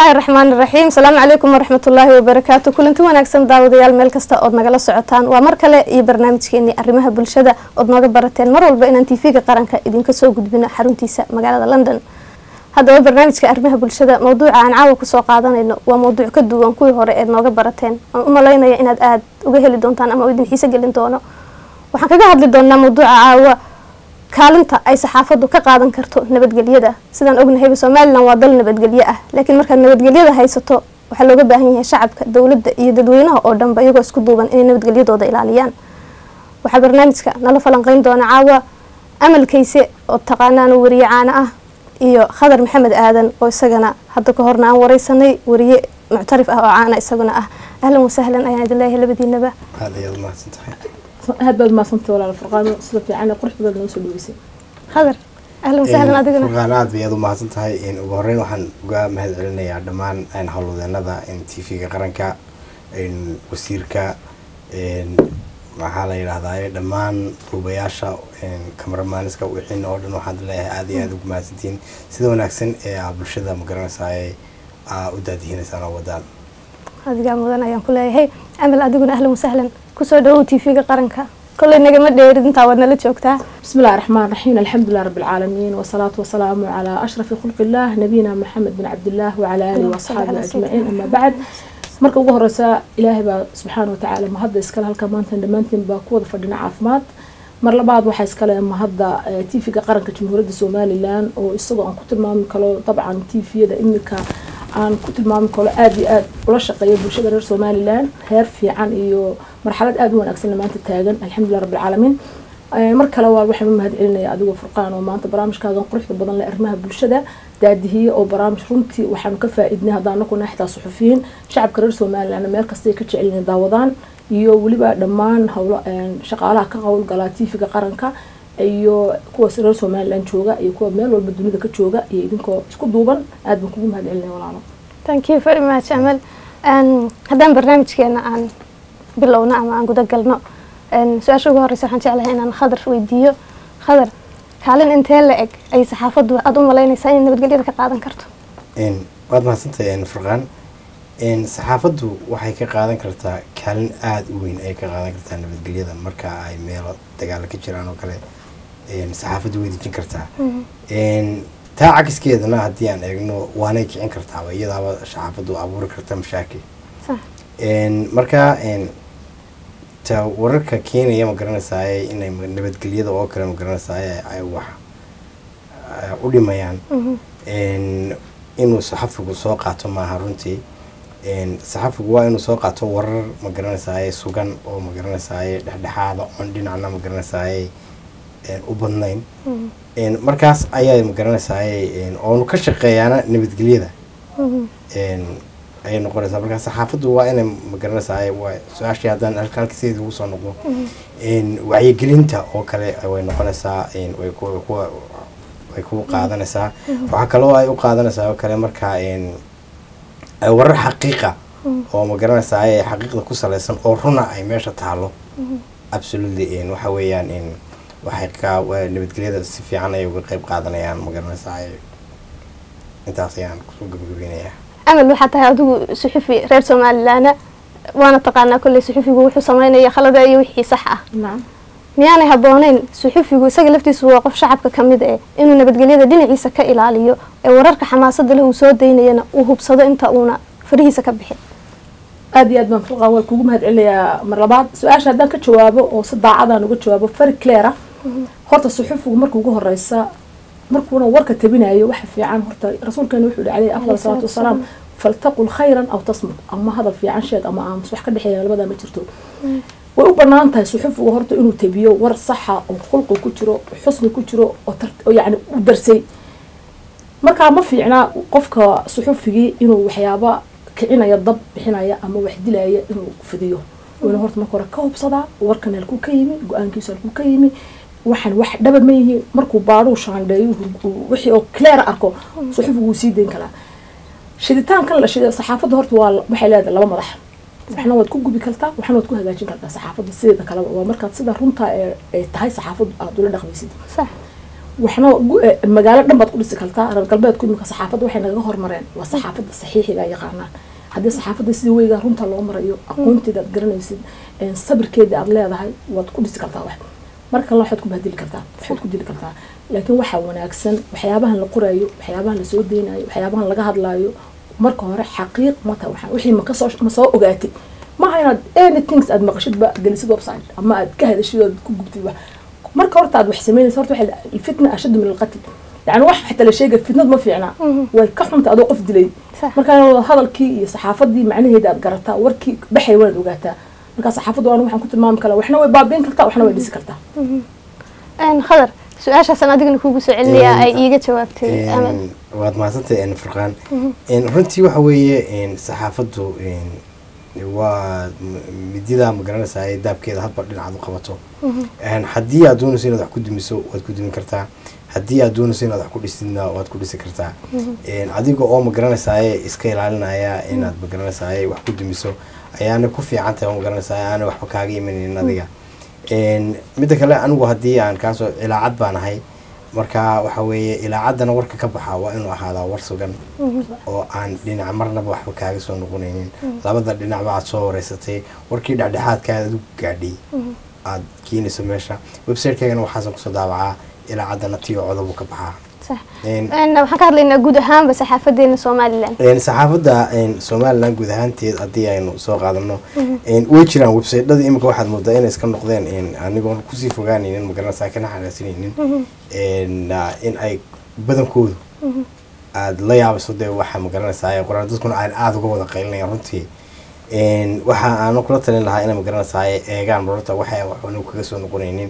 الله الرحمن الرحيم. السلام عليكم ورحمة الله وبركاته. كلنتي wanaagsan daawadayaal meel kasta oo nagala socotaan waa mar kale iyo barnaamijkeeni arrimaha bulshada oo naga barateen mar walba inaan TV-ga qaranka idinka soo gudbino xaruntiisa magaalada London. Haddaba barnaamijka arrimaha bulshada mowduuca aan caawa ku soo qaadanayno waa mowduuc ka duwan kuwii hore ee naga barateen. Aan u maleynaya inaad aad uga heli doontaan ama idin xiiso gelin doono. Waxaan kaga hadli doonaa mowduuca caawa kaalinta ay saxaafadu ka qaadan karto nabadgelyada. Sidaan ognahay Soomaaliland waa dal nabadgelyo ah, laakiin marka nabadgelyada haysato waxa looga baahan yahay shacabka, dawladda iyo dadweynaha oo dhanba iyagoo isku duuban inay nabadgelyadooda ilaaliyaan. Waxa barnaamijka nala falanqeyn doona caawa Amal Kayse oo taqaanaan wariye caan ah iyo Khadar Maxamed Aadan oo isagana hadda ka horna aan wareysanay wariye muctarif ah oo caan isaguna ah. Ahlan wa sahlan ayaan idin leeyahay labadiinaba. Aad ma santahay. هذا ما صنت ولا الفرقان صدق عنا قرح بدل نوصل بيسي خضر أهلا وسهلا أديكنا فرقانات بيادو ما صنتهاي إن وقرين وحن جا مهد علينا يا دمان إن حلو ذا نذا إن تيفي قرنكا إن وسيركا إن محله إلى هذا دمان ربياشة إن كاميرمانسكا وحين أردن وحد له هذه هذا ما صنتين سيدون أحسن عبرشة مقرن ساي ودادي هنا سنة ودان هذا جام ودان أيام كلها هي أمل أديكنا أهلا وسهلا كسر دو تيفي قرنكا كل النجمة دير أنت عودنا لتشوكتها. بسم الله الرحمن الرحيم. الحمد لله رب العالمين والصلاة والسلام على أشرف خلق الله نبينا محمد بن عبد الله وعلى آله وأصحابه أجمعين. أما بعد مركب ظهر رساء إلهي سبحانه وتعالى مهضة إسكال هالكمان تندمانتين باكوض فردنا عافمات مر لبعض وحي إسكال مهضة تيفي قرنكا جمهورية الصوماليلاند وإصدقوا أن كتب مامي كلو طبعا تيفي دا إمك aan ku tilmaami karo aad iyo aad ula shaqeeyo bulshada reer Soomaaliland heer fiican iyo marxalad aad u wanaagsan maanta taagan alxamdulillah rabbil caalamiin mar kale waa waxaan u mahad celinaya adigu Furqaan oo maanta barnaamijkaagan quruxda badan leh arrimaha bulshada daadihiye oo barnaamij runtii waxaan ka faa'iidnay hadaan ku naxtaa suxufiyiin shacabka reer Soomaaliland meel kasta ay ka jecelyihiin daawadaan iyo waliba dhammaan hawlo shaqaalaha ka qawl gala TV-ga qaranka iyo kuwa reer Soomaaliland jooga iyo kuwa meel walba dunida ka jooga iyo idinkoo isku duuban aad baan kugu mahad celinay walaalo. Thank you very much Amal. haddaan barnaamijkeena aan bilowno ama aan guda galno su-aasha ugu horeysa waxaan jeclahay inaan Khadar weydiiyo. Khadar kaalin intee la eg ay saxaafadu aad u malaynaysaa in nabadgelyada ka qaadan karto? waad mahadsantahay Furqaan. saxaafadu waxay ka qaadan kartaa kaalin aad u weyn ay ka qaadan kartaa nabadgelyada marka ay meel dagaal ka jiraan oo kale saxaafadu way dejin kartaa taa cagsigeedana haddii aan eegno waanay kicin kartaa iyadaaba saxaafadu abuuri karta mashaakil marka ta wararka keenaya ma garanaysaa inay nabadgelyada oo kale ma garanaysaa ay wax u dhimayaan inuu saxafigu soo qaato maaha runtii saxafigu waa inuu soo qaato warar ma garanaysaa sugan oo ma garanaysaa dhexdhexaada oon dhinacna ma garanaysaa u badnayn markaas ayaa ma garanaysaa oo ka shaqeeyana nabadgelyada ay noqonaysaa marka saxaafadu waa inay ma garanaysaa waa su'aashii haddaan halkiiseeda ugu soo noqdo wacyigelinta oo kale way noqonaysaa way ku qaadanaysaa waxa kale oo ay u qaadanaysaa oo kale marka warar xaqiiqa oo ma garanaysaa xaqiiqda ku saleysan oo runa ay meesha taalo absolutely waxa weeyaan waxay ka nabadgelyada si fiican ay uga qayb qaadanayaan ma garanaysaa intaas ayaan ku gabagabeynayaa. Amal waxa tahay adigu suxufi reer Soomaaliland waana taqaanaa kulli suxufigu wuxuu sameeynaya khalada iyo wixii sax ah. miyaanay habboonayn suxufigu isaga laftiisu waa qof shacabka ka mid ah inuu nabadgelyada dhinaciisa ka ilaaliyo ee wararka xamaasadda leh uu soo deynayana uu hubsado inta uuna farihiisa ka bixin? aad iyo aad baan Furqaan waa kugu mahad celinayaa mar labaad su'aasha haddaan ka jawaabo oo si daacadaan uga jawaabo fari clear ah horta suxufigu markuu ugu horeysa markuuna warka tabinayo waxa fiican horta rasuulkeena wuxuu yiri afdal salaatu wasalaam faltaqul khayran aw tasmut ama hadal fiican sheeg ama aamus wax ka dhaxeeya labada ma jirto way u banaan tahay suxufigu horta inuu tabiyo war sax ah oo khulqo ku jiro xusni ku jiro oo yaani u darsay marka ma fiicna qofka suxufigi inuu waxyaaba kicinaya dab bixinaya ama wax dilaya inuu fidiyo wala horta marka hore ka hubsada warkan halku ka yimi go'aankiisa halku ka yimi waxan wax dhabad ma yihiin markuu baadho shaandheeyo wixii oo clear arko suxufigu sii deyn kala shiditaankan la shiday saxaafadda horta waa waxay leedahay laba madax waxna wad ku gubi kartaa waxna wad ku hagaajin kartaa saxaafadda sidoo kale waa marka sida runta ay tahay saxaafaddu aad ula dhaqmaysid sax waxna magaalo dhan baad ku dhisi kartaa reer galbeedku imika saxaafadda waxay naga hormareen waa saxaafadda saxiixiga yaqaanaan haddii saxaafadda sidii weyga runta loo marayo aqoonteeda aad garanaysid sabirkeeda aad leedahay waad ku dhisi kartaa wax marka kale waxaad ku bahdili kartaa waxaad ku dili kartaa laakiin waxaa wanaagsan waxyaabahan la qorayo waxyaabahan la soo deynayo waxyaabahan laga hadlaayo marka hore xaqiiq mata waxaan wixii ma soo ogaatay maaha inaad anythings aad maqashidba gelisid website ama aad ka hadashid ood ku gubtid wax marka horta aad wax samaynaysa horta waxa الفتنة أشد من القتل يعني واحد حتى لشيء فتنة ما في عنا ويكحون تأذو قف دليل مركان هذا الكي صحافة دي معناه هيدا قرتها وركي بحي ولد وقتها مركان صحافة وأنا وحنا كنت مام كلا وإحنا وبابين كلتا وإحنا ويدس كلتا خضر سؤال شخص أنا أدري إنك سؤالي إيجا جوابتي أمل واد ما صرت إن فرقان إن رنتي وحوي إن صحافته إن ومديدا مقرنة ساي داب كذا هبط لنا عضو قبته إن حدي أدون سينا ذا كود مسو وتكود من كرتا حدي أدون سينا ذا كود استنا وتكود سكرتا إن عديكو أو مقرنة ساي إسكيل علينا يا إن مقرنة ساي وحكود مسو أيانا كوفي عنته ومقرنة ساي أنا وحكاجي من النادية إن مدة كلا أنا وهدي عن كاسو إلى عد بنا هاي marka waxa weeye ilaa cadana warka ka baxa waa inuu ahaada war sugan oo aan dhinac marnaba waxba kaaga soo noqonaynin labada dhinac aad soo wareysatay warkii dhexdhexaadka aad u gaadhay aad keenayso meesha website-keena waxaa ku soo daabacaa ilaa cadana tiyo codub ka baxa صح. أنا waxaan ka hadlaynaa guud ahaan ba saxaafadeena Soomaaliland. saxaafada Soomaaliland guud ahaanteed hadii aynu soo qaadano way jiraan website-dada imika waxaad moodaa inay iska noqdeen anigoo ku sii fogaanaynin magaran saakana xanaasinayn in ay badankoodu aad la yaabayso de waxa magaranaysaa qoraan dadkuna aad uga wada qaylinayaan runtii waxa aan kula talin lahaa inay magaranaysaa eegaan marta waxa waxaan kaga soo noqonaynin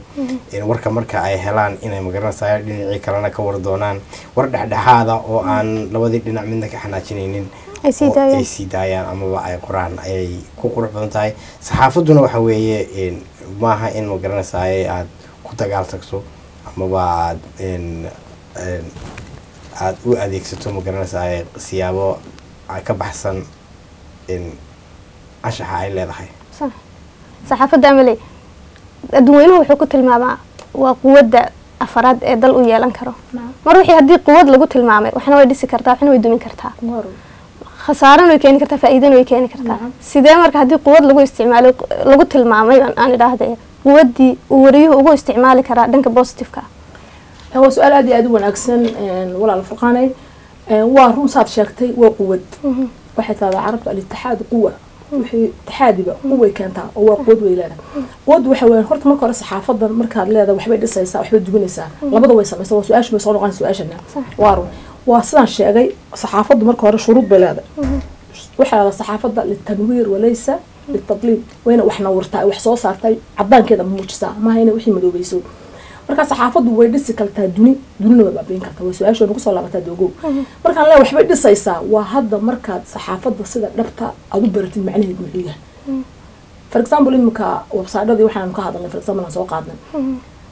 warka marka ay helaan inay magaranaysaa dhinacii kalena ka war doonaan war dhexdhexaada oo aan labadii dhinac midna ka xanaajinaynin ay sii daayaan ama ay qoraan ay ku qurux badan tahay saxaafaduna waxa weeye maaha in magaranaysaa aad ku dagaal tagto ama aad u adeegsato magaranaysaa siyaabo ka baxsan anshaxa ay leedahay صح saxaafada amalay dadweynuhu wuxuu ku tilmaamaa waa quwadda afraad ee dal u yeelan karo mar wixii hadii quwad lagu tilmaamay waxna way dhisi kartaa waxna way dumin kartaa khasaarana way keeni kartaa faa'iidana way keeni kartaa sidee marka hadii quwad lagu isticmaalo lagu tilmaamay aan idhaahday quwaddii uu wariyuhu ugu isticmaali karaa dhanka positive-ka هو سؤال أدي wanaagsan ولا الفرقاني وارون صار شاكتي وقوة واحد هذا عربت الاتحاد قوة وحي اتحادي بقى قوة كانتها هو قوة ويلانا قوة وحوين خرط مركز الصحافة مركز لا هذا وحبي لسه يسا وحبي تجوني سا لبضوا يسا بس هو سؤال شو يصيروا عن سؤال شنا وارون وأصلا الشيء جاي صحافة مركز شروط بلاده وحنا الصحافة للتنوير وليس للتضليل وين وإحنا ورتا وحصو صارتي عبان كذا موجسة ما هنا وحي مدو بيسو marka saxaafadu way dhisi kartaa dunina way baabiin kartaa way su'aasha ugu soo laabataa doogo marka la waxba dhisaysaa waa hadda marka saxaafada sida dhabta aad u baratid macnaheedu muxuu yahay for example imka website-dadii waxaan ka hadalnay for example aan soo qaadnay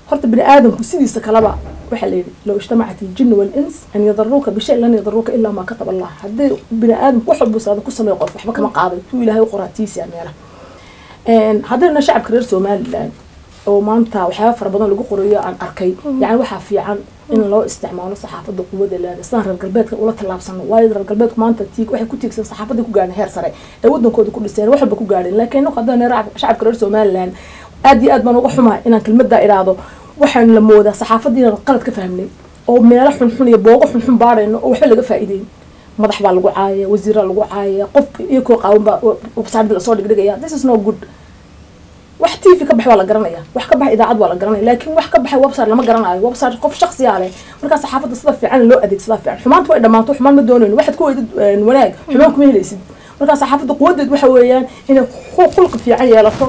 horta bini aadamku sidiisa kalaba waxa la yiri law ijtama'at al-jinn wal-ins an yadurruka bi shay'in lan yadurruka illa ma kataba Allah hadii bini aadamku wax walba saada ku sameeyo qof waxba kama qaaday tuu ilaahay qoratiisa meela hadana shacabka reer Soomaaliland oo maanta waxyaabo fara badan lagu qoriyo aan arkay yani waxa fiican in loo isticmaalo saxaafada quwadda leedahay saan galbeedka ula talaabsano waayo galbeedku maanta waxay ku tiigsan saxaafada ku gaareen heer sare ee wadankooda ku dhiseen waxba ku gaareen laakiin qadana shacabka reer Soomaaliland aad iyo aad baan uga xumaa inaan kelmadda iraado waxaan la moodaa saxaafadii qalad ka fahmnay oo meelo xun iyo booqo xun baarayno oo waxba laga faa'iideyn madax baa lagu caayay wasiir lagu caayay qof iyo koo qaawan baa website la soo dhigaya this is no good wax TV ka baxay wala garanaya wax ka baxay idaacad wala garanaya laakiin wax ka baxay website lama garanayo website qof shakhsi ah leh marka saxaafada sida fiican loo adeegsada fiican xumaantu way dhamaato xumaan ma doonayno waxaad ku weydid wanaag xumaan kuma helaysid marka saxaafada quwadeed waxa weeyaan inay khulq fiican yeelato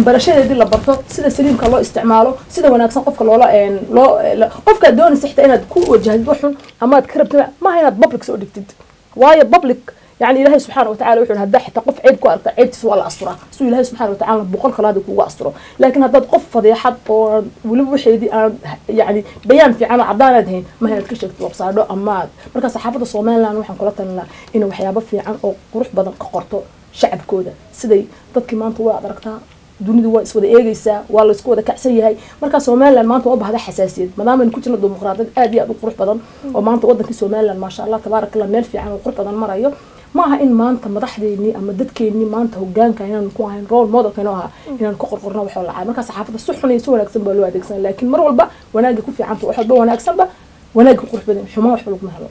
barashadeedii la barto sida saliimka loo isticmaalo sida wanaagsan qofka loo qofka doonaysa xitaa inaad ku wajahdid waxun ama aad ka rabtid ma inaad public soo dhigtid waayo public يعني إلهي سبحانه وتعالى وحول هذا حتى قف عيب كوارت عيب تسوى الأسرة سو إلهي سبحانه وتعالى بقول خلاص كوا أسرة لكن هذا قف فضيحة ولو وحيدي يعني بيان في عنا عضانة هين ما هي تكشف وبصاروا أماد مركز صحافة الصومال لأنه وحن قلتنا لا إنه وحيابة في عن أو قروح بدن قرطو شعب كودا سدي ضد كمان طوى أدركتها dunida waa iswada eegaysaa waa la isku wada kacsan yahay marka Soomaaliland maanta waa bahda xasaasiyad maadaama ku jirno dimuqraadiyad aad iyo aad u qurux badan oo maanta wadankii Soomaaliland ma sha Allah tabarakallah meel fiican oo qurux badan marayo maaha in maanta madaxdeeni ama dadkeeni maanta hoggaanka inaan ku ahayn role model kana inaan ku qorqorno wax la caaw marka saxaafadda suxunayso wanaagsan baa loo adeegsan laakiin mar walba wanaaga ku fiicanta wax walba wanaagsan ba wanaaga qurux badan xumo wax lagu mahalo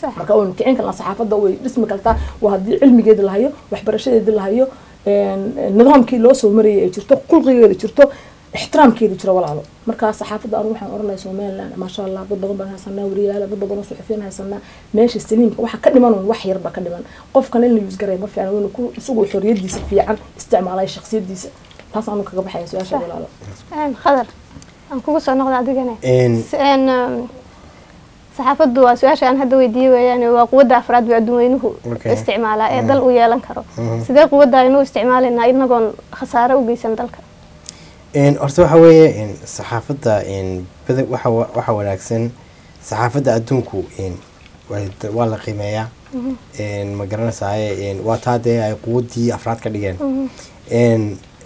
صح marka oo kicin kala saxaafadda way dhismi kartaa waa hadii cilmigeeda la hayo waxbarashadeeda la hayo nidaamkii loo soo mariyay ay jirto qulqigeeda jirto ixtiraamkeeda jiro walaalo marka saxaafadda aan waxaan oranay Soomaaliland ma sha Allah dad badan baan haysanaa wariyaal dad badan oo suxufiyiin haysanaa meesha saliimka waxa ka dhiman wax yar ba ka dhiman qofkan in la use garay ma fiican inuu ku isugu xorriyadiisa fiican isticmaalay shakhsiyadiisa taas aanu kaga baxay su'aasha walaalo khadar aan kugu soo noqdo adigana saxaafaddu waa su'aasha aan hadda weydiiyay weeyaan waa quwadda afraad ee adduunyuhu isticmaala ee dal u yeelan karo sidee quwadda inuu isticmaalina inagoon khasaare u geysan dalka horta waxa weeye saxaafadda waxa wanaagsan saxaafadda adduunku waa la qiimeeyaa ma garanaysaa waa taadee ay quwaddii afraad ka dhigeen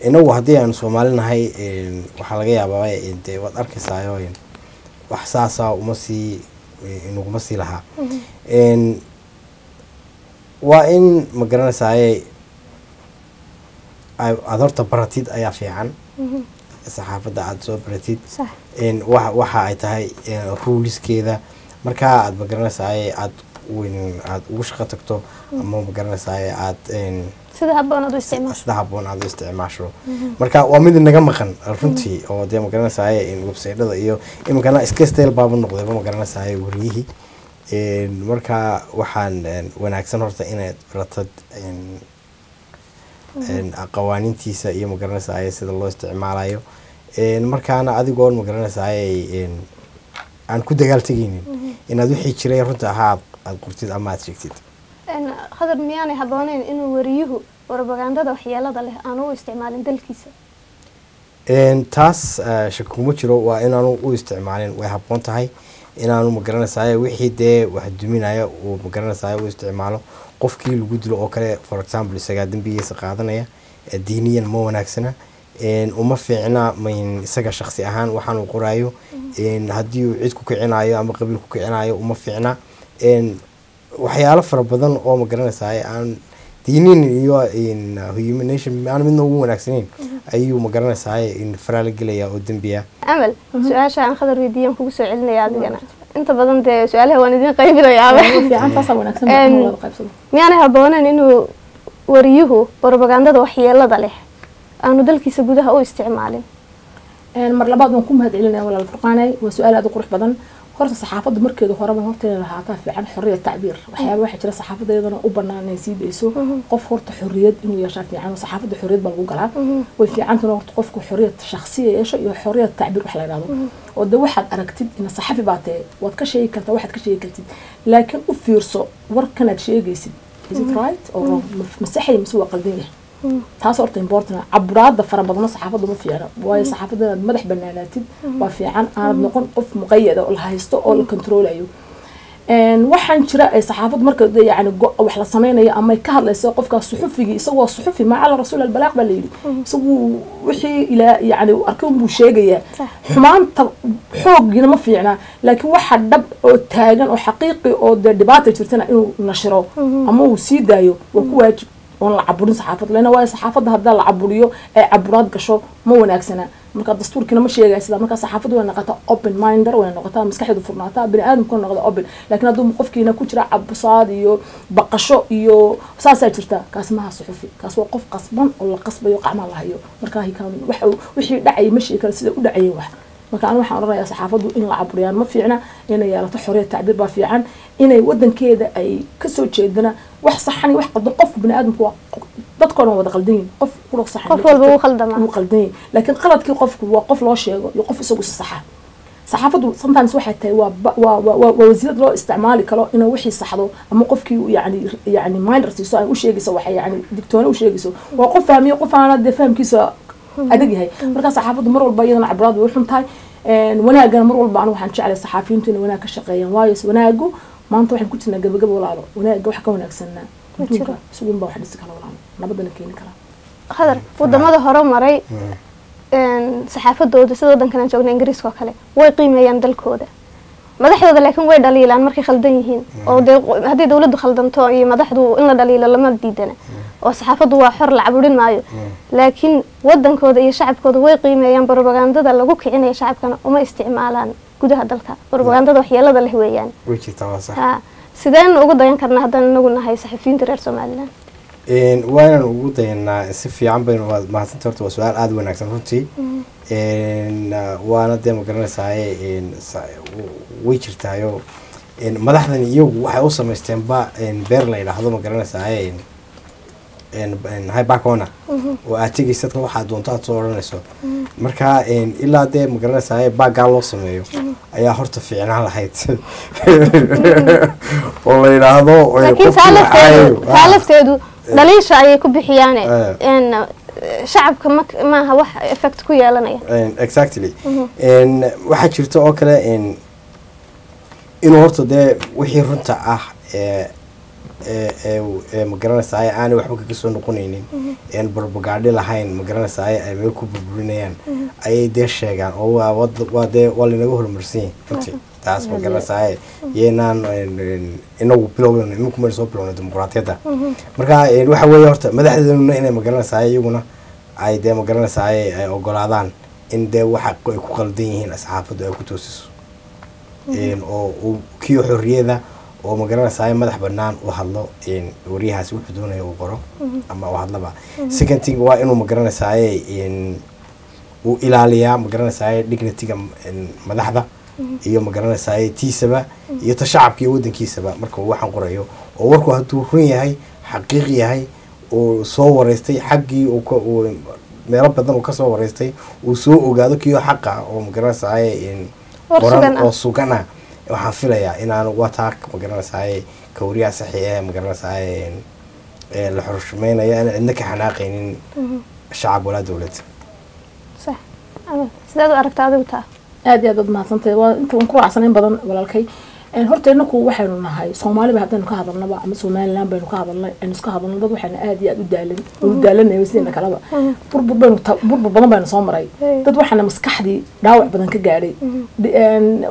inagu haddii aan Soomaali nahay waxa laga yaabaa intee wad arkaysaa wax saasa uma sii inuguma sii lahaa waa in ma garanaysaa aad horta baratid ayaa fiican saxaafadda aad soo baratid waxa ay tahay ruulskeeda marka aad ma garanaysaa aad ugu shaqo tagto ama ma garanaysaa aad sida habboon aad u isticmaasho marka waa mid naga maqan runtii oo de ma garanaysaa website-da iyo imkana iska style baaba noqday ma garanaysaa wariyihii marka waxaan wanaagsan horta inaad baratad qawaaniintiisa iyo ma garanaysaa sida loo isticmaalayo markaana adigoon ma garanaysaa aan ku dagaal tagaynin inaad wixii jiray runta ahaa aad qortid ama aad sheegtid khadar miyaanay habboonayn inuu wariyuhu propagandada waxyeelada leh aanu u isticmaalin dalkiisa taas shaki kuma jiro waa inaanu u isticmaalin way habboon tahay inaanu ma garanaysaa wixii dee wax duminaya uu ma garanaysaa u isticmaalo qofkii lagu dilo oo kale for example isaga dambigiisa qaadanaya diiniyan ma wanaagsana uma fiicna isaga shakhsi ahaan waxaan uu qoraayo haddii uu cid ku kicinayo ama qabiil ku kicinayo uma fiicna waxyaalo fara badan oo ma garanaysaa aan diinin iyo human nation aan midna ugu wanaagsaneyn ayuu ma garanaysaa faraala gelaya oo dambiya amal su'aasha aan khadar weydiiyay kugu soo celinaya adigana inta badan de su'aalaha waan idin qaybinayaa miyaanay habboonayn inuu wariyuhu propagandada waxyeelada leh aanu dalkiisa gudaha u isticmaalin mar labaad waan ku mahadcelinaya walaal Furqaanay waa su'aal aad u qurux badan horta saxaafadda markeedu horeba horteeda lahaata fiican xorriyad tacbiir waxyaabo waxa jira saxaafadda iyadana u banaanay sii deyso qof horta xorriyad inuu yeesho fiican saxaafadda xorriyad baa lagu galaa way fiican tahay horta qofku xorriyad shakhsiye yeesho iyo xorriyad tacbiir wax la yiraahdo oo de waxaad aragtid in saxafi baatay waad ka sheegi kartaa waxaad ka sheegi kartid laakiin u fiirso warkanaad sheegaysid is it right or wrong masaxay masuwa qaldan yahay taas horta important caburaada fara badan saxaafaddu ma fiicna waayo saxaafadda madax banaanaatid waa fiican aan noqon qof muqayyad oo la haysto oo la controlayo waxaan jira ay saxaafaddu marka yaani wax la sameeyo ama ka hadlayso qofka suxufigi isagoo suxufi ma ala rasuul albalaaq baa leeyahay isagu wixii ila yaani arkaan buu sheegaya xumaanta xoogina ma fiicna laakiin waxa dhab oo taagan oo xaqiiqi oo dhibaato jirtana inuu nashiro ama uu sii daayo waa ku waajib on la caburin saxaafadda leena waa saxaafadda hadda la caburiyo ee caburaad gasho ma wanaagsana marka dastuurkina ma sheegay sida marka saxaafaddu way noqotaa open minder way noqotaa maskaxdu furnaata bini aadamku noqdo open laakiin hadduu qofkiina ku jira cabusaad iyo baqasho iyo saasa jirta kaas ma suxufi kaas waa qof qasban oo la qasbayo qacma la hayo marka waxa wixii dhacay ma sheekada sida u dhacay wax marka aan waxaan oranayaa saxaafaddu in la caburiyaan ma fiicna inay yeelato xorriyad tacbiir baa fiican inay wadankeeda ay ka soo jeedana wax saxani wax qaldan qof bini aadamku dadkoo dhan wada qaldan qof ku saxan qof walba uu qaldan laakiin qaladkii qofku waa qof loo sheego iyo qof isagu saxa saxaafaddu sometimes waxay tahay waa wasiirad loo isticmaali karo inuu wixii saxdo ama qofkii yani minder siiso ay u sheegayso waxa yani digtoona u sheegayso waa qof fahmiyo qof aan fahamkiisa adag yahay marka saxaafaddu mar walba iyadana cabraad way xun tahay wanaagana mar walba anigu waxaan jeclahay saxaafiyiintu inay wanaag ka shaqeeyaan waayo wanaagu maanta waxaan ku jirnaa gabagaba walaalo wanaaga wax ka wanaagsanaa adduunka isugunba wax dhisi kala walaalo nabadana keeni kara khadar wadamada hore maray saxaafadooda sida wadankan joogna Ingiriiska oo kale way qiimeeyaan dalkooda madaxdooda laakiin way dhaliilaan markay khaldan yihiin oo hadii dawladdu khaldanto iyo madaxdu in la dhaliilo lama diidana oo saxaafadu waa xor la caburin maayo laakiin wadankooda iyo shacabkooda way qiimeeyaan propagandada lagu kicinayo shacabkana uma isticmaalaan gudaha dalka propagandada waxyeelada leh weeyaan wajita waa sax sideen ugu dayan karnaa haddaan inagu nahay saxafiyiinta reer Soomaaliland waanan ugu dayanaa si fiican baynu mahadsantahay horta waa su-aal aada wanaagsan runtii waana dee ma garanaysaa way jirtaayo madaxdan iyagu waxay u samaysteen beer la yidhaahdo ma garanaysaa hay backona oo aad tegaysa dadka waxaad doonto aad soo odhanayso marka ilaa dee ma garanaysaa baaggaa loo sameeyo ayaa horta fiicnaan lahayd oo la yidhaahdo laakiin saalafteedu dhaliisha ayay ku bixiyaan shacabka maaha wax effect ku yeelanaya exactly waxaa jirta oo kale inuu horta dee wixii runta ah ma garanaysaa aanay waxba kaga soo noqonaynin propaganda lahayn ma garanaysaa ay meel ku burburinayaan ayay dee sheegaan oo waa dee waa lanaga horumarsan yahay runtii taas ma garanaysaa yeenaan inagu bilowna iminku meel soo bilowna dimuqraadiyadda marka waxa weeye horta madaxdeeduna inay ma garanaysaa iyaguna ay dee ma garanaysaa ay ogolaadaan in dee waxa ay ku qaldan yihiin saxaafaddu ay ku toosiso oo kiyo xorriyada oo ma garanaysaa madax banaan u hadlo wariyahaas wuxuu doonayo uu qoro ama uu hadlaba second thing waa inuu ma garanaysaa uu ilaaliyaa ma garanaysaa dignity-ga madaxda iyo ma garanaysaa tiisaba iyo ta shacabka iyo wadankiisaba marka uu waxaan qorayo oo warku hadduu run yahay xaqiiq yahay oo soo wareystay xaggii uu meelo badan uu ka soo wareystay uu soo ogaado kiyo xaqa oo ma garanaysaa qoran oo sugan ah waxaan filayaa inaan wataak ma garanaysaa ka wariyaha saxi ma garanaysaa la xushmaynayo aan cidna ka xanaaqaynin shacab wala dawlad sax sidaad u aragtaa adigu taa aad iyo aad mahadsantahay waa inta aan ku raacsanayn badan walaalkay horta inaku waxaynu nahay Soomaaliba haddaynu ka hadalnaba ama Somaliland baynu ka hadalnay in iska hadalno dad waxayna aad iyo aad u daalanay sidina kalaba burbur badan baynu soo maray dad waxana maskaxdii dhaawac badan ka gaadhay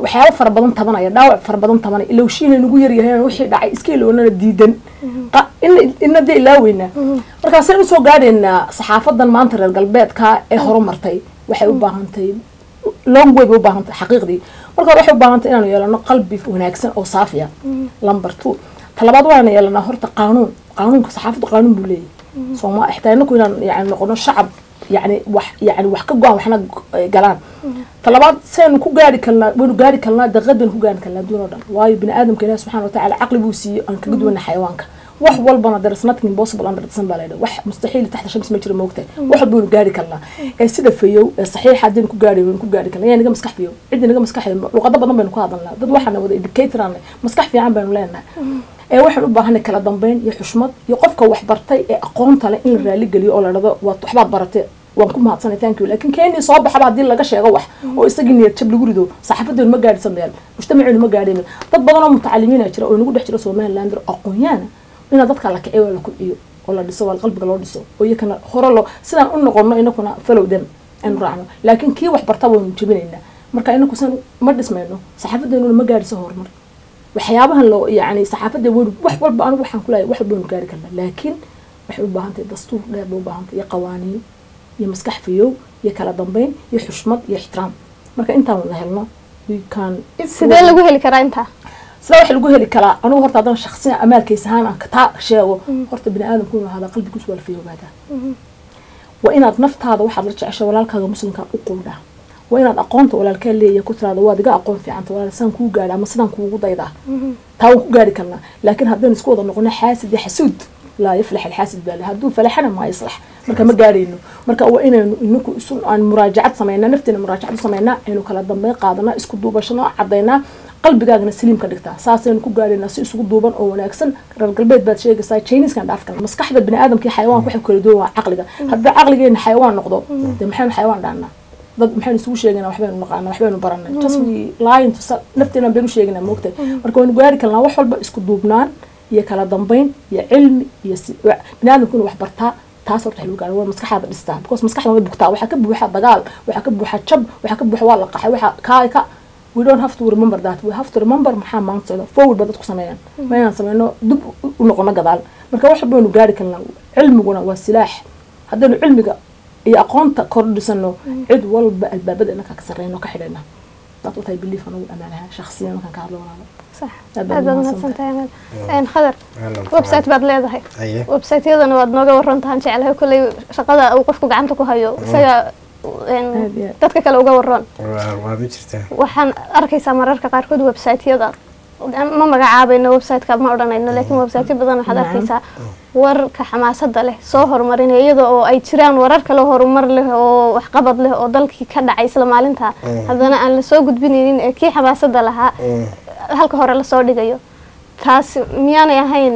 waxyaabo fara badan tabanaya dhaawac fara badan tabanay ilowshiina nagu yar yahay wixii dhacay iska iloonana diidan in dee ilaaweyna marka saan soo gaadhayna saxaafadan maanta reer galbeedka ee horumartay waxay u baahantahay long way u baahantahay xaqiiqdii marka waxay u baahantahay inaanu yeelano qalbi wanaagsan oo saafiya number 2 talabaad waana yeelana horta qaanuunka saxaafadu qaanuun buu leeyahay Soomaa ixtaanku inaan yaani noqono shacab يعني wax ka go'an waxna galaan talabaad seen ku gaari kalna daqadan ku gaari kalna duuno dhan waayo bini aadamka Ilaahay subhanahu wa ta'ala aqli buu siiyay aan kaga duwan xayawaanka wax walbana there is nothing impossible under the sun baleedo wax mustaxiil taxta shams ma jiro moogtay wax buu gaari kalna ee sida fayow ee saxiix hadin ku gaari kalna yani naga maskax fayow cid naga maskax luqada badan baynu ku hadalnaa dad waxana wada educator aan maskax fiican baynu leenahay ee waxaan u baahanay kala dambeyn iyo xushmad iyo qofka wax bartay ee aqoonta leh in raali galiyo oo la dhado waxbaad baratay waan ku mahadsanay thank you laakiin keenii soo baxaba hadii laga sheego wax oo isagii niyad jab lagu rido saxaafaddu ma gaadhsan meel mujtamacu ma gaadhin dad badan oo mutacalimiin jira oo nagu dhex jira Somaliland aqoonyana ina dadka la kiciyo la ku iyo oo la dhiso wal qalbiga loo dhiso oo iyakana hore loo sidaan u noqono inakuna follow them and raacno laakiin kii wax bartaba waan jibinayna marka inaku san ma dhismayno saxaafaddu ma gaadhsan horumar waxyaabahan loo yaani saxaafadda wax walba anigu waxaan ku leeyahay wax walba gaari karnaa laakiin waxay u baahan tahay dastuur dheer u baahan tahay qawaaniin iyo maskax fiyow iyo kala dambeyn iyo xushmad iyo ixtiraam marka intaan wada helno we can sidee lagu heli karaa inta sida wax lagu heli karaa anigu horta hadan shakhsiyan amaalkiisa ahaan aan ka sheego horta bini aadamku inuu hada qalbigiisu wal fiyowgaada wa inaad naftaada waxaad la jeceshay walaalkaaga muslimka u quldaa wa inaad aqoonta walaalka leeyahay ku tiraado waa diga aqoon fiican walaal san ku gaadha ama sidan kuugu dayda taa ku gaari karna laakiin haddaan isku wada noqono xaasid iyo xasuud لا يفلح الحاسد بالله هدو فلحنا ما يصلح مركا ما قارينو مركا وإنا إنكو عن مراجعة سمينا نفتنا مراجعة سمينا إنو كلا ضمي قادنا إسكو دوباشنا عضينا قلب قاقنا سليم كدكتا ساسا إنكو قارينا إسكو دوبان أو ناكسن القلبيت بات شيء قصاي تشينيز كان دافكنا مسكح ذا بني آدم كي حيوان كوحي كردو عقلقا هذا عقلقا إن حيوان نقضو ده محين حيوان دعنا ضد محين يسوي شيءنا وحبين نقعنا وحبين برنا تصوي لاين نفتنا بينو شيءنا موقته مركا ونقاري كلنا وحول بإسكو دوبنان iyo kala dambeyn iyo cilmi iyo binaadamku wax bartaa taas horta xiluu gaar waa maskaxda dhistaa because maskaxda way bugtaa waxa ka buuxa dagaal waxa ka buuxa jab waxa ka buuxa waa la qaxay waxa ka we don't have to remember that we have to remember maxaa maanta forward badad ku sameeyaan ma inaan sameeyno dib u noqono gadaal marka wax baynu gaari karnaa cilmiguna waa silaax haddana cilmiga iyo aqoonta kordhisano cid walba albaabada inaka ka sareyno ka xidhayna dad u tahay belief anu amaanaha shakhsiyan kan ka hadloonaado صح هذا مثلا تايم ان خضر ويب سايت بعد leedahay web site-yadana waad nooga warantahan jecelahay kulay shaqada uu qofku gacanta ku hayo isaga dadka kale uga waran waa jirtaa waxaan arkaysaa mararka qaar kood web site-yada ma magacaabayno web site-ka ma oranayno laakiin web site badan waxaad arkaysaa warka xamaasada leh soo horumarinaya iyada oo ay jiraan warar kale horumar leh oo wax qabad leh oo dalkii ka dhacay isla maalinta hadana aan la soo gudbinaynin ee kii xamaasada lahaa halka hore la soo dhigayo taas miyaanay ahayn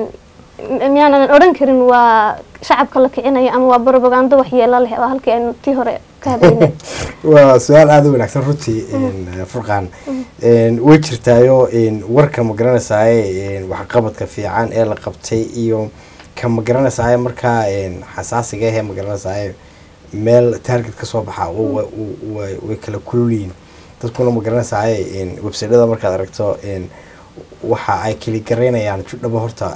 miyaanan oran karin waa shacabka la kicinayo ama waa propaganda wax yeelo leh oo halkii aan tii hore ka hadlaynay waa su'aal aad u wanaagsan runtii Furqaan way jirtaayo warka ma garanaysaa wax qabadka fiican ee la qabtay iyo ka ma garanaysaa marka xasaasiga ah ma garanaysaa meel target ka soo baxa way kala kululin dadkuna ma garanaysaa website-da markaad aragto waxa ay kali gareynayaan judhaba horta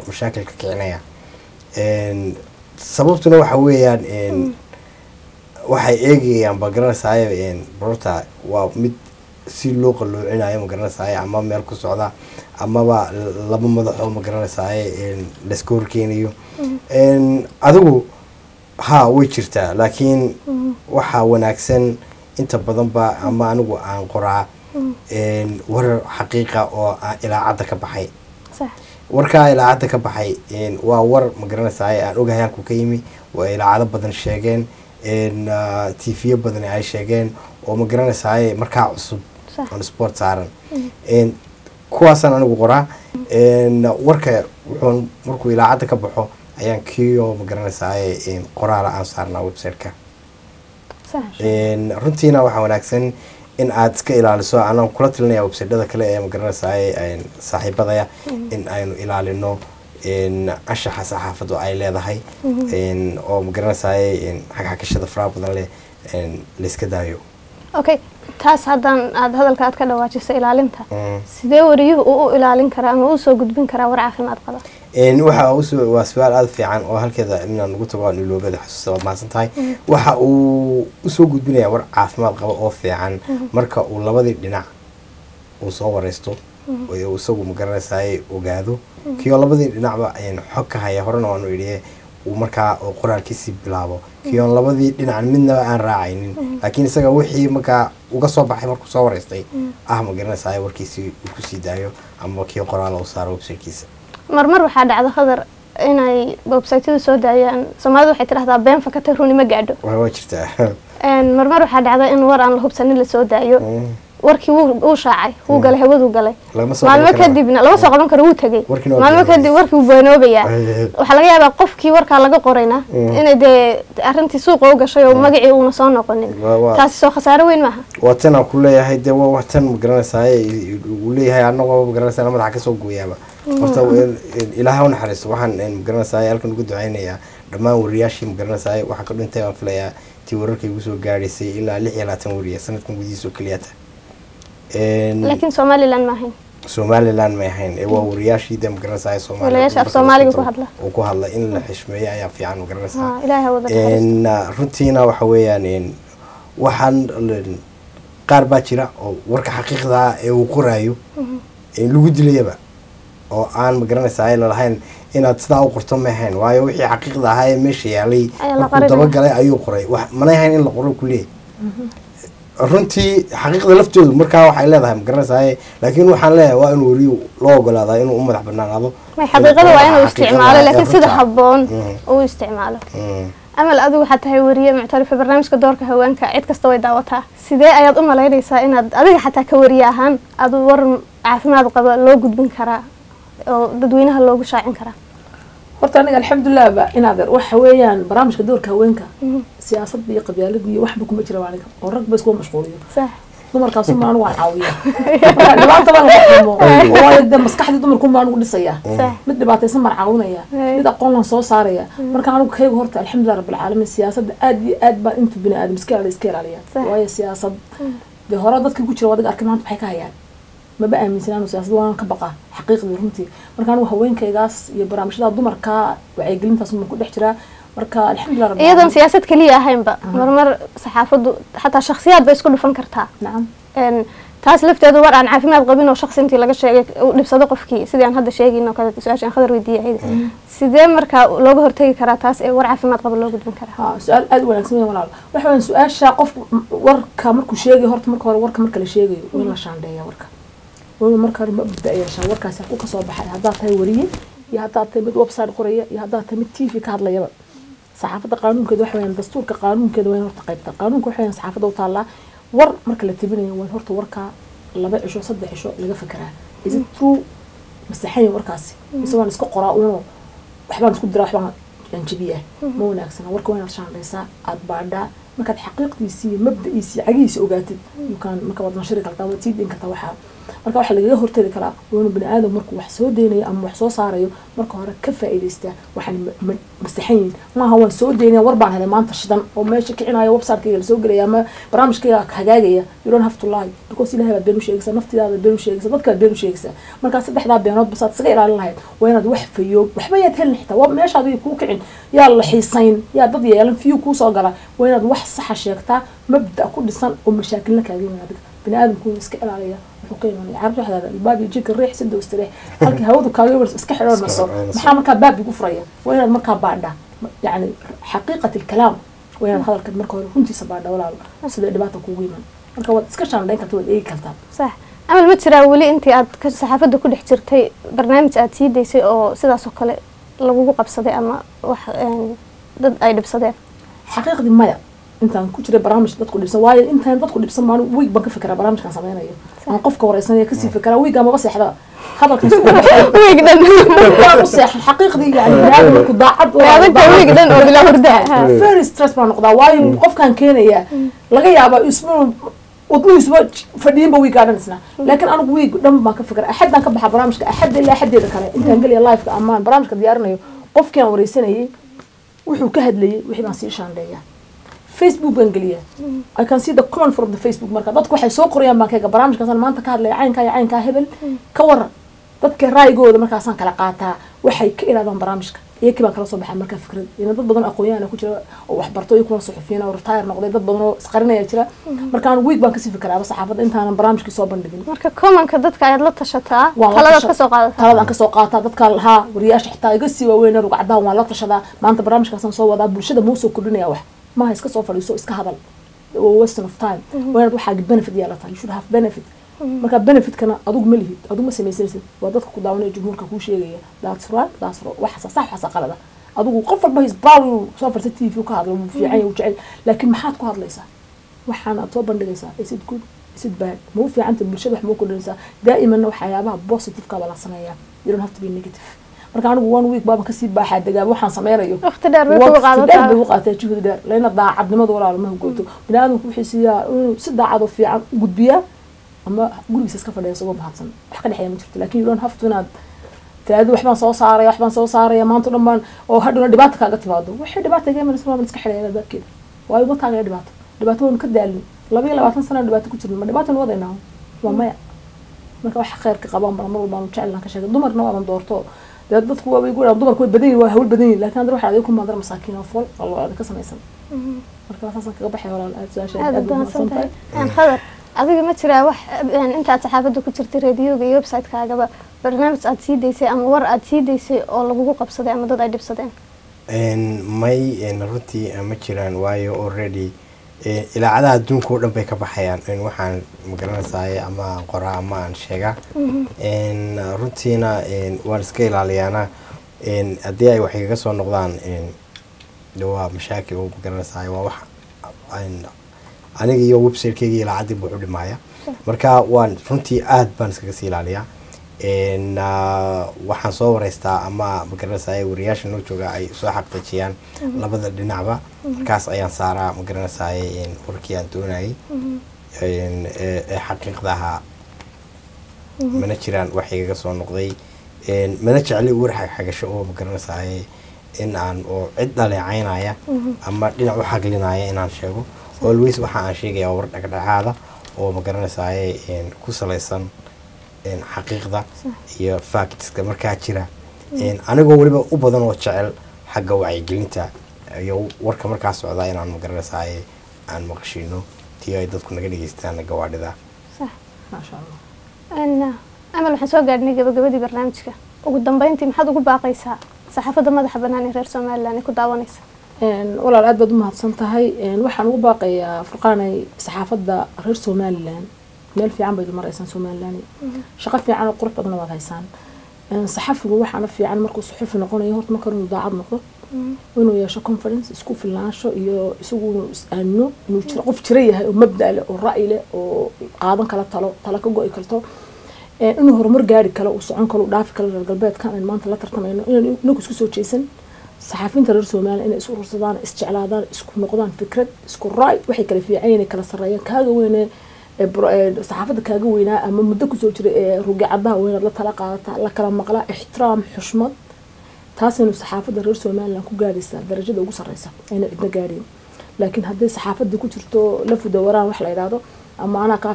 mashaakilka kicinaya sababtuna waxa weeyaan waxay eegayaan ba garanaysaa barta waa mid si loo qalloocinayo ma garanaysaa ama meel ku socda amaba laba madaxo ma garanaysaa la iska horkeenayo adigu ha way jirtaa laakiin waxa wanaagsan inta badan ba ama anigu aan qoraa war xaqiiqa oo ilaacada ka baxay صح warka ilaacada ka baxay waa war ma garanaysaa aan ogahay halku ka yimi waa ilaacado badan sheegeen TV badan ay sheegeen oo ma garanaysaa markaa cusub on sport saaran kuwaasan anigu qoraa warka wuxuu markuu ilaacada ka baxo ayaan kiyo ma garanaysaa qoraal aan saarnaa website-ka runtiina waxa wanaagsan in aad iska ilaaliso anaan kula talinaya website-da kale ee ma garanaysaa saaxiibadaya in aynu ilaalino anshaxa saxaafadu ay leedahay oo ma garanaysaa xagxagashada faraha badan leh la iska daayo okay taas haddaan aad hadalka aad ka dhawaajisay ilaalinta sidee wariyuhu u ilaalin karaa ama u soo gudbin karaa war caafimaad qaba waxa waa su'aal aad fiican oo halkeeda inaan ugu tago iloobada xasuusta waad mahadsan tahay waxa uu u soo gudbinayaa war caafimaad qaba oo fiican marka uu labadii dhinac uu soo wareysto oo isagu ma garanaysaa ogaado kiyo labadii dhinacba xog ka haya horena waanu idhiye uu markaa oo qoraalkiisii bilaabo kiyo labadii dhinac midnaba aan raacaynin laakiin isaga wixii markaa uga soo baxay markuu soo wareystay ma garanaysaa warkiisii uu ku sii daayo ama kiyo qoraal uu saaro website-kiisa marmar waxaa dhacda khadar inay website-yada soo daayaan Soomaalidu waxay tiraahdaa been fakatay runi ma gaadho waa jirtaa marmar waxaa dhacda in war aan la hubsanin la soo daayo warkii uu shaacay uu galay hawadu galay maalmo kadibna lama soo qaban karo uu tagay maalmo kadib warkii uu beenoobayaa waxa laga yaabaa qofkii warka laga qorayna inay de arintii suuqa u gashay oo magacii uu soo noqonin taasi soo khasaaro weyn maaha watan ku leeyahay de waa watan ma garanaysaa uu leeyahay anagoo ma garanaysaa madaxa ka soo gooyaba horta ilaahay u naxariisto waxaan ma garanaysaa halkan ugu duceynayaa dhammaan wariyaashii ma garanaysaa waxa ka dhintay aan filayaa tii wararkay ugu soo gaadhaysay ilaa 26 wariye sanadkan gudihiisa kaliya laakiin Somaliland ma ahayn waa wariyaashii de ma garanaysaa Soomaaliga ku hadla in la xishmeeyo ayaa fiican ma garanaysaa runtiina waxa weeyaan waxaan qaar baa jira oo warka xaqiiqda ah ee uu qoraayo lagu dilayaba oo aan ma garanaysaa la lahayn inaad sidaa u qorto ma ahayn waayo wixii xaqiiqda ahaa ee meesha yaalay markuu dabagalay ayuu qoray mana ahayn in la qoro ku leeyahay runtii xaqiiqda laftoodu markaa waxay leedahay ma garanaysaa laakiin waxaan leeyahay waa inuu wariyo loo ogolaadaa inuu u madax banaanaado xaqiiqada waa inuu isticmaalo laakiin sida habboon uu isticmaalo amal adigu waxaad tahay wariye muctarif barnaamijka doorka haweenka cid kasta way daawataa sidee ayaad u malaynaysaa inaad adiga xataa ka wariye ahaan aad war caafimaad qaba loo gudbin karaa oo dadweynaha loogu shaacin karaa horta aniga alxamdulillah ba inaad waxa weeyaan barnaamijka doorka haweenka siyaasadda iyo qabyaaladda iyo waxba kuma jira aniga oo rag bas ku mashquuliyo sax dumarkaas uma anu waan caawiyaa dhibaato baan la kulmo oo ay dad maskaxda dumarku ma anu dhisaya mid dhibaataysan mar caawinaya mid aqoon lan soo saaraya marka anu kaygu horta alxamdulillah rabbil caalamiin siyaasadda aad iyo aad baa inta bini aadam iska ilaaliya waayo siyaasad de hore dadka ku jira wadaga arkay maanta waxay ka hayaan ma ba aaminsanaan siyaasadda waan ka baqa xaqiiqdii runtii marka anu haweenkaygaas iyo barnaamijyada dumarka waxay gelintaas ma ku dhex jiraa marka alxamdulillah rabbil iyadan siyaasad kaliya ahaynba marmar saxaafadu xataa shakhsiyaad bay isku dhufan kartaa nacam taas lafteedu war aan caafimaad qabin oo shakhsi intii laga sheegay uu dhibsado qofkii sidii aan hadda sheegayno kale su'aashan khadar weydiiyay sidee marka looga hortagi karaa taas ee war caafimaad qaba loo gudbin karaa su'aal aad wanaagsan walaal waxa weyn su'aasha qof warka markuu sheegay horta marka hore warka marka la sheegayo waa la shaandeeyaa warka waa marka hore ma badaayashaa warkaas ku ka soo baxay hadaa tahay wariye iyo hadaa tahay mid website qoraya iyo hadaa tahay mid TV ka hadlayaba saxaafadda qaanuunkeeda waxa weyn dastuurka qaanuunkeeda waa horta qaybta qaanuunka waxa weyn saxaafadda u taala war marka la tibinayo waa horta warka 2 cisho 3 cisho laga fikiraa is it true masaxay warkaasi isagoo isku qoraa uuna waxbaan isku diraa waxbaan janjibiya ma wanaagsan warka waa inaad shaandaysaa aad baadhaa markaad xaqiiqdiisii mabda'iisii cagihiisa ogaatid yukaan marka wad nashri kartaa wad sii din kartaa marka waxa laga hortagi karaa waa bini aadam markuu wax soo deynayo ama wax soo saarayo marka hore ka faa'iideysta waxaan masaxayn ma aha waan soo deynaya war baan helay maanta shidan oo meesha kicinayo website-ka la soo galaya ama barnaamijkayga hagaagaya you don't have to lie because ilaahay baad been u sheegaysaa naftidaada been u sheegaysaa dadka been u sheegaysaa marka saddexdaa beenood basaad isaga ilaalin lahayd waa inaad wax fayo waxba yaad helin xitaa waa meeshaad ku kicin yaa la xiisayn yaa dad yeelan fiyu ku soo gala waa inaad wax sax sheegtaa mabda ku dhisan oo mashaakilna kaaga yimaado bini aadamku iska ilaaliya wuxuu ka imanaya carruur waxdaada albaab yijika riix sida ustareex halkii hawadu kaaga war iska xidhoonayso maxaa markaa baab igu furaya waa inaad markaa baadha yani xaqiiqat alkalaam waa inaad hadalka marka hore runtiisa baadha walaal sida dhibaato kugu iman marka waad iska shaandhayn kartaa waad eegi kartaa sax amal ma jiraa weli intii aad saxaafadda ku dhex jirtay barnaamij aad sii daysay oo sidaas oo kale lagugu qabsaday ama wax dad ay dhibsadeen xaqiiqdii maya intaan ku jiray barnaamij dadku dhibsan waayo intaan dadku dhibsan maan week baan ka fikiraa barnaamijkan sameynayo aan qofka wareysanaya kasii fikiraa week ama seexda hadalkaas week dhan waan u seexan xaqiiqdii yani bini'aadam markuu daacad week dhan oo bila hurda very stress baan noqdaa waayo qofkan keenaya laga yaabaa isbuuc wadnihiisuba fadhiinba weekaadan isna laakiin anigu week dhan baan ka fikiraa axadaan ka baxa barnaamijka axad ilaa axadeeda kale intaan geliya live-ka amaan barnaamijka diyaarinayo qofkii aan wareysanayay wuxuu ka hadlayay wixii baan sii shaandheeyaa Facebook bangaliya I can see the comment from the Facebook marka dadku waxay soo qorayaan baankayga barnaamijkaas maanta ka hadlay caynka hebel ka waran dadka raayigooda markaasaan kala qaataa waxay ka ilaadaan barnaamijka iyakii baan kala soo baxay marka fikrad in dad badan aqoon-yahan ku jira oo wax barto iyo kuwa suxufiyiin oo retire noqday dad badan oo isqarinaya jira marka aan week baan ka sii fikiraa saxaafadda intaan barnaamijkii soo bandhigin marka comment-ka dadka ayaad la tashataa taladaad ka soo qaadataa taladaad ka soo qaataa dadka lahaa wariyaasha xitaa iga sii waaweyn rugcadaha waan la tashadaa maanta barnaamijkaasaan soo wadaa bulshada muu soo kordhinaya wax ما iska soo fadhiiso iska hadal wasting of time wanaad waxa benefit yeelata you should have benefit marka benefit kana adigu ma lihid adigu ma sameeysanaysid waa dadka ku daawanaya jumhuurka ku sheegaya that's right waxa sax waxa qalada adigu qof walba is proud soo farta TV ka hadlo fiican iyo jecel laakiin maxaad ku hadlaysaa waxaan aad soo bandhigaysaa is it good is it bad muu fiicanta bulshada wax muu ku dhinaysaa daa'iman waxyaabaha positive ka wala sameeyaa you don't have to be negative marka anigu one week baba ka sii baaxaa dagaal waxaan sameeyo waqti dheer bay ku qaadataa bay u qaataa juhud dheer leena daacadnimadu walaal ma gooto binaadamku wuxuu siiyaa si daacad oo fiican u gudbiya ama gurigiisa iska fadhiya soo mahadsan wax ka dhaxeeya ma jirto laakiin you don't have to inaad taadu waxbaan soo saaraya maanta dhanbaan oo hadhuna dhibaato kaaga timaado wixii dhibaato ka imanaysa ma iska xidheeya dadkeeda waayo ma taageero dhibaato waan ka daalin 22 sano dhibaato ku jirno ma dhibaato wadaynaa waa maya marka wax khayrka qabaan mar walba aan jecel ka sheegay dumarna waan doorto dadku waa way guuraan dumarku badan waa hawl badan laakiin hadda waxa ay ku maadar masaakiin oo fol Allah ka sameeysan marka waxaan kaga baxay walaal aad soo sheegay aad baan santahay aan khadar adiga ma jiraa wax inta saxaafadda ku jirtay radio-ga iyo website-kaagaba barnaamij aad sii daysay ama war aad sii daysay oo lagu qabsaday ama dad ay dhibsadeen may runtii ma jiraan waayo already ilaacadaha adduunka oo dhan bay ka baxayaan waxaan magaranaysaay ama qoraa ama aan sheegaa runtiina waan iska ilaaliyaana haddii ay wax iga soo noqdaan waa mashaakil oo magaranaysaay waa wax aniga iyo website-kayga ilaacadii buu u dhimaaya marka waan runtii aad baan iskaga sii ilaaliyaa waxaan soo wareystaa ama magaranaysaay wariyaasha noo jooga ay soo xaqdajiyaan labada dhinacba markaas ayaan saaraa magaranaysaay warkii aan doonayay xaqiiqda ahaa mana jiraan wax igaga soo noqday mana jecli war xagasho oo magaranaysaay in aan oo cid dhaleecaynaya ama dhinac u xaglinaya inaan sheego always waxa aan sheegayaa war dhagdhacaada oo magaranaysaay ku salaysan xaqiiqda iyo factska markaa jira anigoo waliba u badan oo jecel xagga wacyigelinta iyo warka markaa socda inaan magaranaysaay aan maqashino tii ay dadku naga dhageystaan gawaadhida صح ما شاء الله أنا أمل waxaan soo gaadhnay gabagabadii barnaamijka ugu dambeyntii maxaad ugu baaqaysaa saxaafadda madaxa bannaan ee reer Soomaaliland ee ku daawanaysa walaal aad baad u mahadsan tahay waxaan ugu baaqayaa Furqaanay saxaafadda reer Soomaaliland meel fiican bay maraysan Soomaaliland shaqo fiican oo qurux badan waad haysaan saxafigu waxaana fiican markuu saxafi noqonayo horta marka uu daacad noqdo inuu yeesho conference isku filnaansho iyo isagu aanu inuu jiro qof jira yahay oo mabda leh oo ra'yi leh oo qaadan kala talo ka go'ay karto inuu horumar gaari karo uu socon karo dhaafi karo reer galbeedka in maanta la tartamayno inuu isku soo jeesan saxafiinta reer Soomaaliya inay isu urursadaan isjeclaadaan isku noqdaan fikrad isku ra'y waxay kala fiican kala sareeyaan kaaga weynee saxaafadda kaaga weynaa ama muddo ku soo jiray rugacadaha weynaad la tala qaadataa la kala maqlaa ixtiraam xushmad taas inuu saxaafadda reer Soomaaliland ku gaaraysa darajada ugu sareysa ayna cidna gaareen laakiin haddii saxaafadda ku jirto la fudawaraan wax la yiraahdo ama ana ka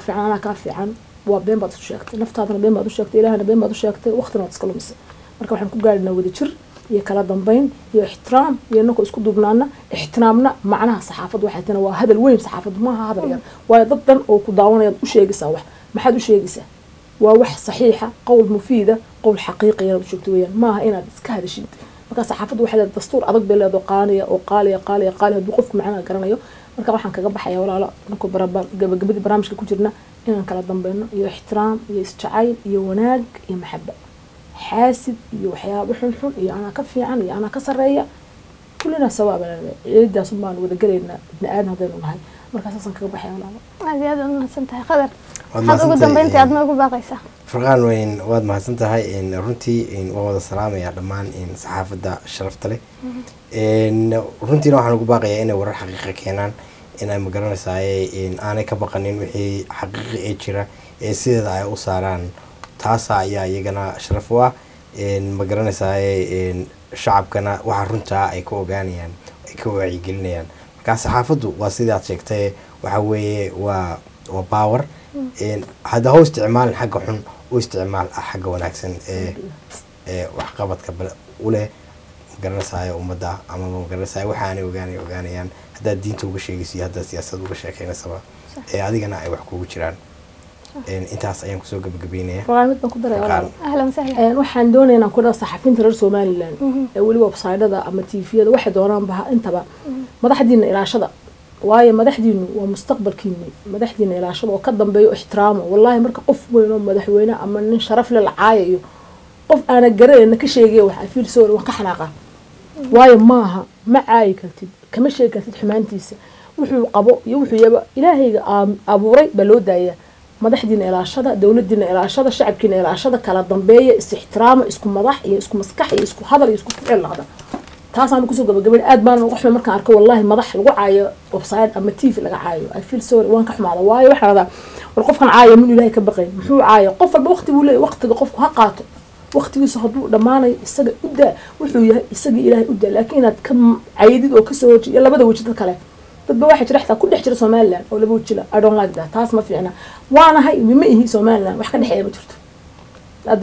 fiican waa been baad u sheegtay naftaadana been baad u sheegtay ilaahana been baad u sheegtay waqtina waad iska lumisay marka waxaan ku gaarnaa wada jir iyo kala dambeyn iyo ixtiraam iyo inagoo isku duubnaana ixtiraamna macnaha saxaafaddu waxay tahay waa hadal weyn saxaafaddu maaha hadal yar waa dad dhan oo ku daawanaya u sheegaysaa wax maxaad u sheegaysaa waa wax saxiixa qowl mufiida qowl xaqiiqi ah oo joogto weeyaan maaha inaad iska hadashid marka saxaafaddu waxay leedahay dastuur adag bay leedahay qaaliya hadduu qofku macnaha garanayo marka waxaan kaga baxayaa walaalo anku gabagabadii barnaamijka ku jirna inaan kala dambeeyno iyo ixtiraam iyo isjacayl iyo wanaag iyo maxabba حاسد iyo waxyaabo xun iyo ana ka fiican iyo ana ka sareeya kullina sawaabana ciidaas uma wada galayna ibn aadan hadaynu nahay markaas aan kaga baxay walaalo aad u mahadsantahay qadar waxaad ugu dambeyntii aad noogu baaqaysaa Furqaan weyn waad mahadsantahay runtii waa wada salaamaya dhammaan saxaafadda sharafta leh runtii waxaan ugu baaqayaa inay warar xaqiiqo keenaan in ay magaranaysaay aanay ka baqanin wixii xaqiiqi ee jira ee sideeda ay u saaraan taasa ayaa iyagana sharaf u ah magaranaysaay shacabkana waxa runta ay ka ogaanayaan ay ka wacyigelinayaan marka saxaafaddu waa sidaad sheegtay waxa weeye waa power hada hoo isticmaal xagga xun oo isticmaal xagga wanaagsan wax qabadka u leh magaranaysaay ummadda ama magaranaysaay waxa aan ogaanayaan hada diinta uga sheegayso hada siyaasadda uga sheekeynaysa adigana ay wax kugu jiraan intaas ayaan kusoo gabagabeynaya barnaamij baan ku daray walaal ahlan sahlan waxaan doonaynaa ku dhaw saxafiinta reer Soomaaliland wali website-ada ama TV-yada waxay doonaan baha intaba madaxdiina ilaashada waayo madaxdiinu waa mustaqbalkiina madaxdiina ilaashada oo ka dambeeyo ixtiraamo wallahi marka qof weyn oo madaxweyne ama nin sharaf leh la caayayo qof aana gareen ka sheegay waxa fiirso wax ka xanaaqa waayo maaha ma caayi kartid kama sheegi kartid xumaantiisa wuxuu qabo iyo wuxuu yaba ilaahayga abuuray baloo daaya madaxdiina ilaashada dawladdiina ilaashada shacabkiina ilaashada kala dambeeya is-ixtiraama isku madax iyo isku maskax iyo isku hadal iyo isku ficil lahada taasaan ku soo gabagabay aad baan ugu xumay markaan arko wallahi madax lagu caayo website ama TV laga caayo I feel sorry waan ka xumaada waayo waxa radaa war qofkan caayo min ilaahay ka baqay muxuu caayo qof walba waqti buu leeyahay waqtiga qofku ha qaato waqtigiisa haduu dhamaanay isaga u daa wuxuu yahay isaga ilaahay u daa laakiin aad ka caydid oo ka soo wajiyo labada waji dad kale dad waxa jira xataa ku dhex jira Soomaaliland oo laba wajila I don't like that taas ma fiicna waana hay ma ihi Soomaaliland wax ka dhaxeeya ma jirto aad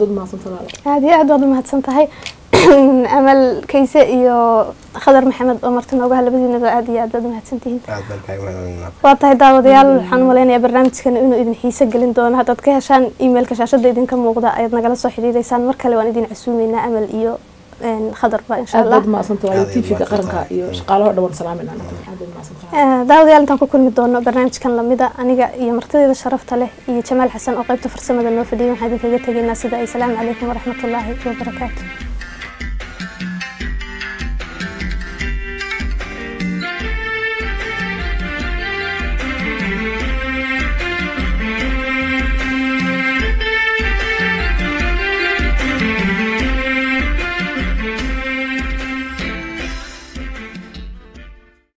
baad mahadsantahay amal kayse iyo khadar maxamed oo martina uga halabadiinaba aad iyo aad baad mahadsantihiin waa tahay daawadayaal waxaan maleynayaa barnaamijkan inuu idin xiiso gelin doono haddaad ka heshaan emailka shaashada idinka muuqda ayaad nagala soo xiriireysaan mar kale waan idin casuumeynaa amal iyo خضر إن شاء الله. ما صنتوا على تيفي كقرنك شقالة هذا ونسلام لنا. داود يالله تنكو كل مدونة برنامج كان لمدة أنا يمرتدي الشرفت له جمال حسن أقيب تفرسم هذا النوفدي وحديث جت الناس ده السلام عليكم ورحمة الله وبركاته.